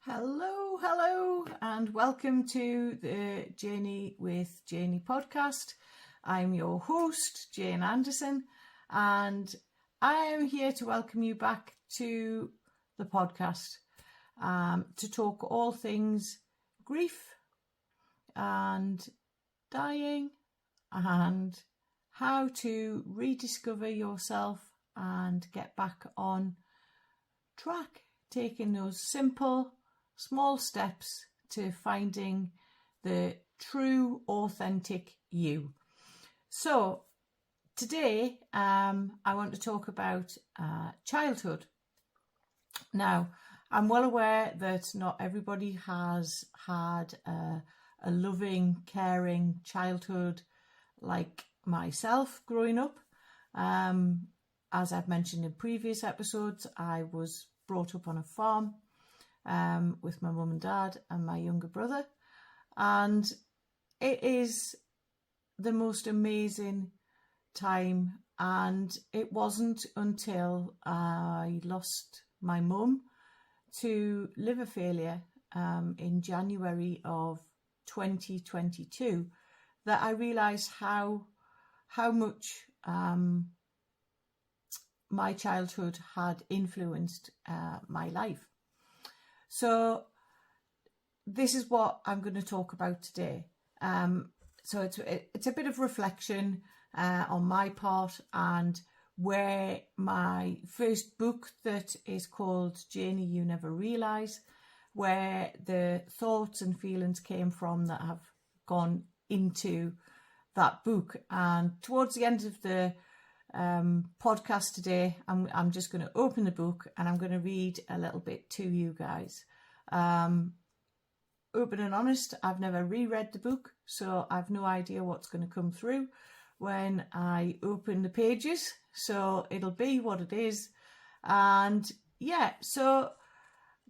Hello, and welcome to the Janey with Janey podcast. I'm your host, Jane Anderson, and I am here to welcome you back to the podcast to talk all things grief and dying and how to rediscover yourself and get back on track, taking those simple small steps to finding the true, authentic you. So today I want to talk about childhood. Now, I'm well aware that not everybody has had a loving, caring childhood like myself growing up. As I've mentioned in previous episodes, I was brought up on a farm with my mum and dad and my younger brother, and it is the most amazing time. And it wasn't until I lost my mum to liver failure in January of 2022 that I realised how much my childhood had influenced my life. So this is what I'm going to talk about today. So it's a bit of reflection on my part, and where my first book that is called Janey, You Never Realise, where the thoughts and feelings came from that have gone into that book. And towards the end of the podcast today, I'm just going to open the book and I'm going to read a little bit to you guys. Open and honest, I've never reread the book, so I've no idea what's going to come through when I open the pages, so it'll be what it is. And yeah, so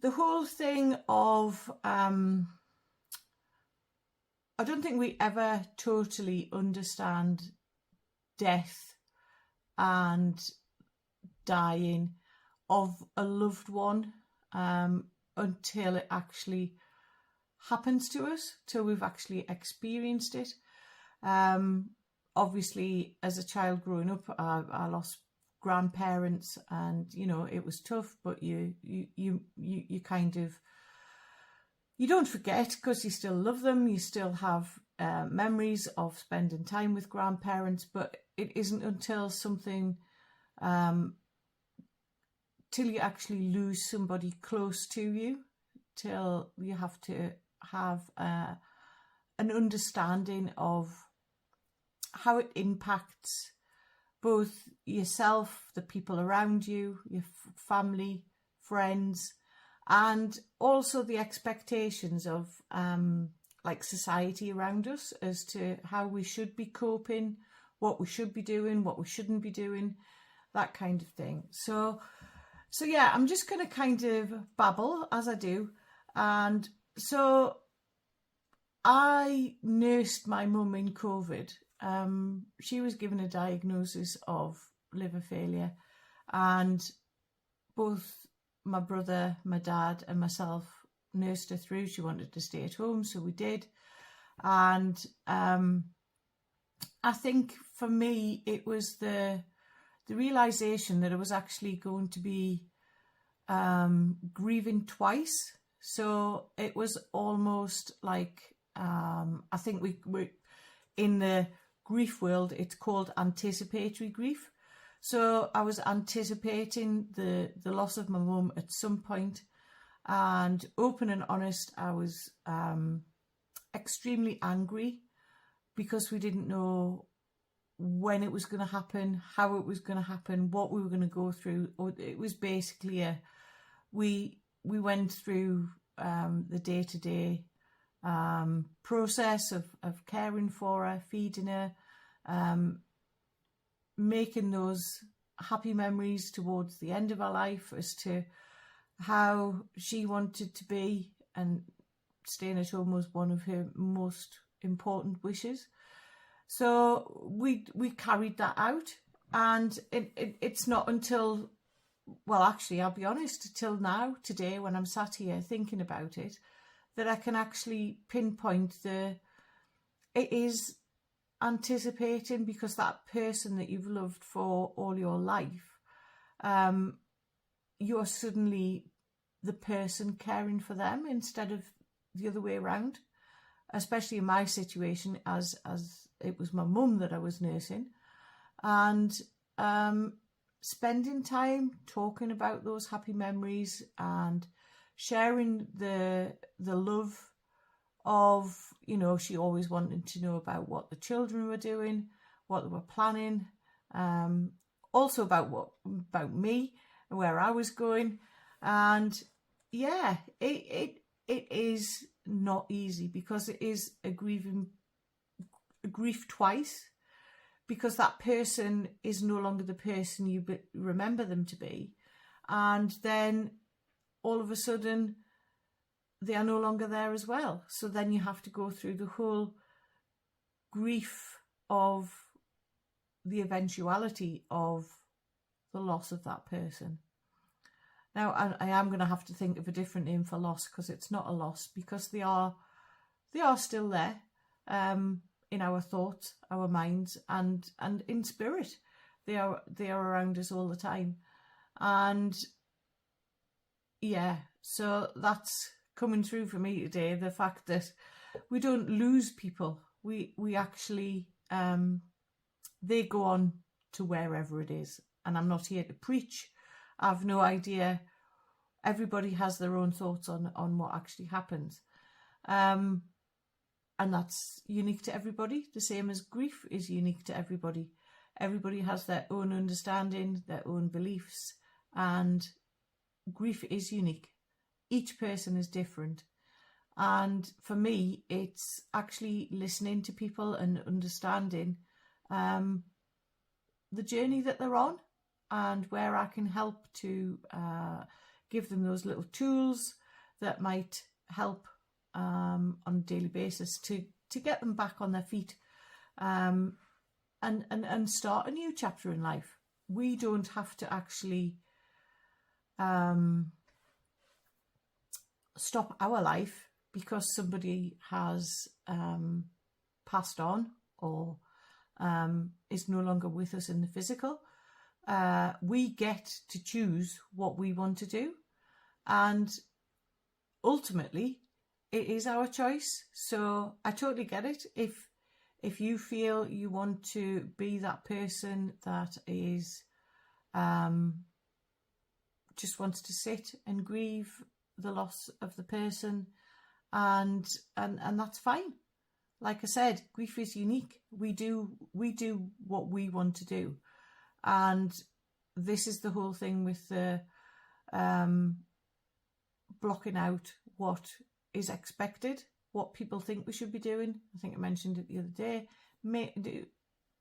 the whole thing of I don't think we ever totally understand death and dying of a loved one until it actually happens to us, till we've actually experienced it. Obviously, as a child growing up, I lost grandparents, and it was tough. But you kind of, you don't forget, because you still love them. You still have memories of spending time with grandparents, but it isn't until something, till you actually lose somebody close to you, till you have to have an understanding of how it impacts both yourself, the people around you, your family, friends, and also the expectations of like society around us as to how we should be coping, what we should be doing, what we shouldn't be doing, that kind of thing. So yeah, I'm just going to kind of babble as I do. And so I nursed my mum in COVID. She was given a diagnosis of liver failure, and both my brother, my dad and myself nursed her through. She wanted to stay at home, so we did. And I think for me it was the realisation that I was actually going to be grieving twice. So it was almost like I think we in the grief world, it's called anticipatory grief. So I was anticipating the loss of my mum at some point, and open and honest, I was extremely angry because we didn't know when it was going to happen, how it was going to happen, what we were going to go through. It was basically we went through the day-to-day process of caring for her, feeding her, making those happy memories towards the end of her life as to how she wanted to be, and staying at home was one of her most important wishes. So we carried that out, and it's not until well, actually, I'll be honest, till now, today, when I'm sat here thinking about it, that I can actually pinpoint it is anticipating, because that person that you've loved for all your life, you're suddenly the person caring for them instead of the other way around, especially in my situation, as it was my mum that I was nursing, and spending time talking about those happy memories and sharing the love of, she always wanted to know about what the children were doing, what they were planning, also about me and where I was going. And yeah, it is not easy, because it is a grief twice, because that person is no longer the person you remember them to be, and then all of a sudden they are no longer there as well. So then you have to go through the whole grief of the eventuality of the loss of that person. Now, I am going to have to think of a different name for loss, because it's not a loss, because they are still there, in our thoughts, our minds, and in spirit. They are around us all the time. And yeah, so that's coming through for me today, the fact that we don't lose people. We actually, they go on to wherever it is. And I'm not here to preach. I've no idea. Everybody has their own thoughts on what actually happens. And that's unique to everybody, the same as grief is unique to everybody. Everybody has their own understanding, their own beliefs, and grief is unique. Each person is different. And for me, it's actually listening to people and understanding the journey that they're on, and where I can help to give them those little tools that might help on a daily basis to get them back on their feet, and start a new chapter in life. We don't have to actually stop our life because somebody has passed on or is no longer with us in the physical. We get to choose what we want to do, and ultimately it is our choice. So I totally get it. If you feel you want to be that person that is just wants to sit and grieve the loss of the person, and that's fine. Like I said, grief is unique. We do what we want to do. And this is the whole thing with the blocking out what is expected, what people think we should be doing. I think I mentioned it the other day.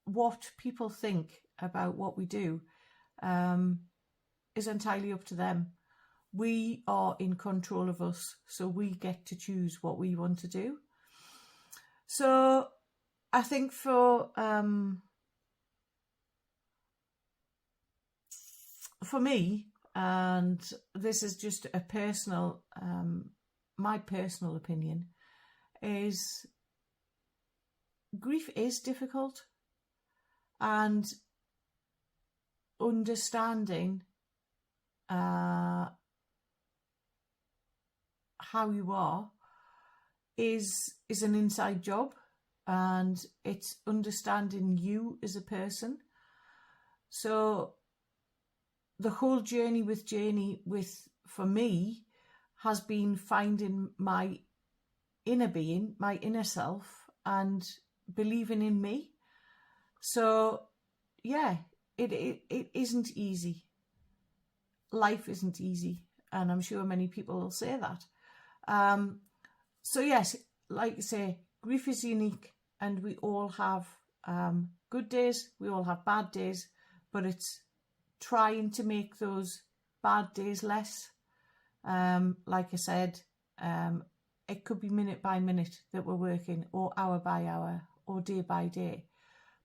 What people think about what we do is entirely up to them. We are in control of us, so we get to choose what we want to do. So I think for me, and this is just a personal, my personal opinion, is grief is difficult, and understanding how you are is an inside job, and it's understanding you as a person. So the whole journey with Janey, for me, has been finding my inner being, my inner self, and believing in me. So yeah, it isn't easy. Life isn't easy, and I'm sure many people will say that. So yes, like I say, grief is unique, and we all have good days, we all have bad days, but it's trying to make those bad days less. Like I said, it could be minute by minute that we're working, or hour by hour, or day by day.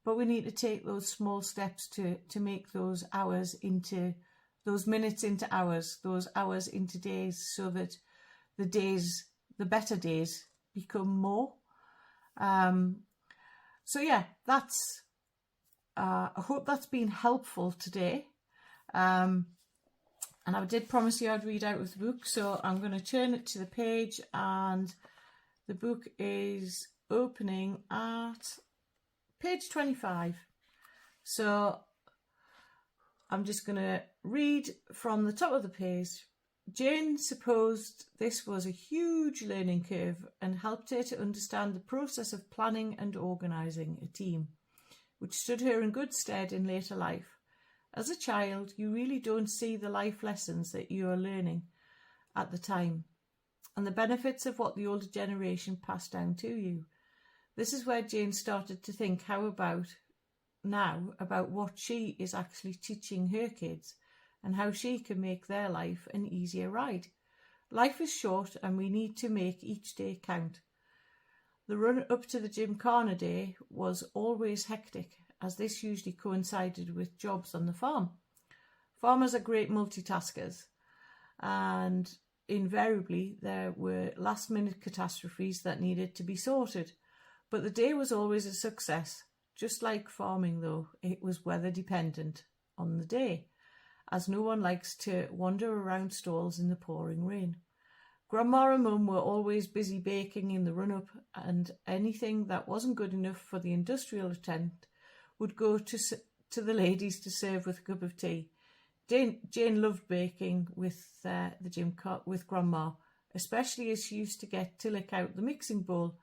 But we need to take those small steps to make those hours into those minutes into hours, those hours into days, so that the better days become more. So yeah, that's, I hope that's been helpful today. And I did promise you I'd read out of the book, so I'm going to turn it to the page, and the book is opening at page 25. So I'm just going to read from the top of the page. Jane supposed this was a huge learning curve and helped her to understand the process of planning and organising a team, which stood her in good stead in later life. As a child, you really don't see the life lessons that you are learning at the time and the benefits of what the older generation passed down to you. This is where Jane started to think about what she is actually teaching her kids and how she can make their life an easier ride. Life is short and we need to make each day count. The run up to the Gymkhana day was always hectic, as this usually coincided with jobs on the farm. Farmers are great multitaskers, and invariably there were last-minute catastrophes that needed to be sorted. But the day was always a success. Just like farming, though, it was weather dependent on the day, as no one likes to wander around stalls in the pouring rain. Grandma and Mum were always busy baking in the run-up, and anything that wasn't good enough for the industrial attempt would go to the ladies to serve with a cup of tea. Jane loved baking with with Grandma, especially as she used to get to lick out the mixing bowl,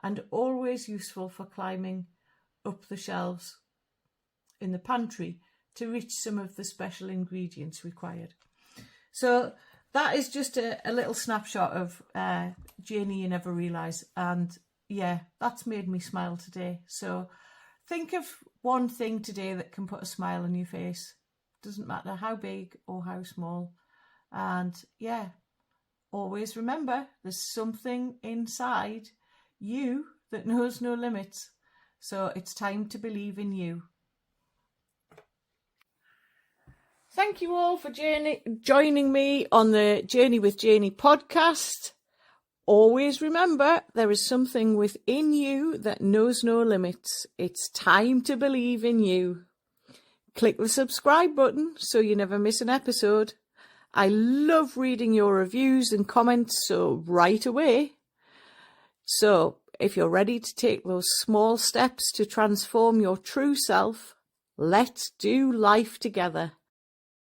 and always useful for climbing up the shelves in the pantry to reach some of the special ingredients required. So that is just a little snapshot of Janey You Never Realise, and yeah, that's made me smile today. So think of one thing today that can put a smile on your face. Doesn't matter how big or how small. And yeah, always remember there's something inside you that knows no limits. So it's time to believe in you. Thank you all for joining me on the Journey with Janey podcast. Always remember, there is something within you that knows no limits. It's time to believe in you. Click the subscribe button so you never miss an episode. I love reading your reviews and comments, so right away. So if you're ready to take those small steps to transform your true self, let's do life together.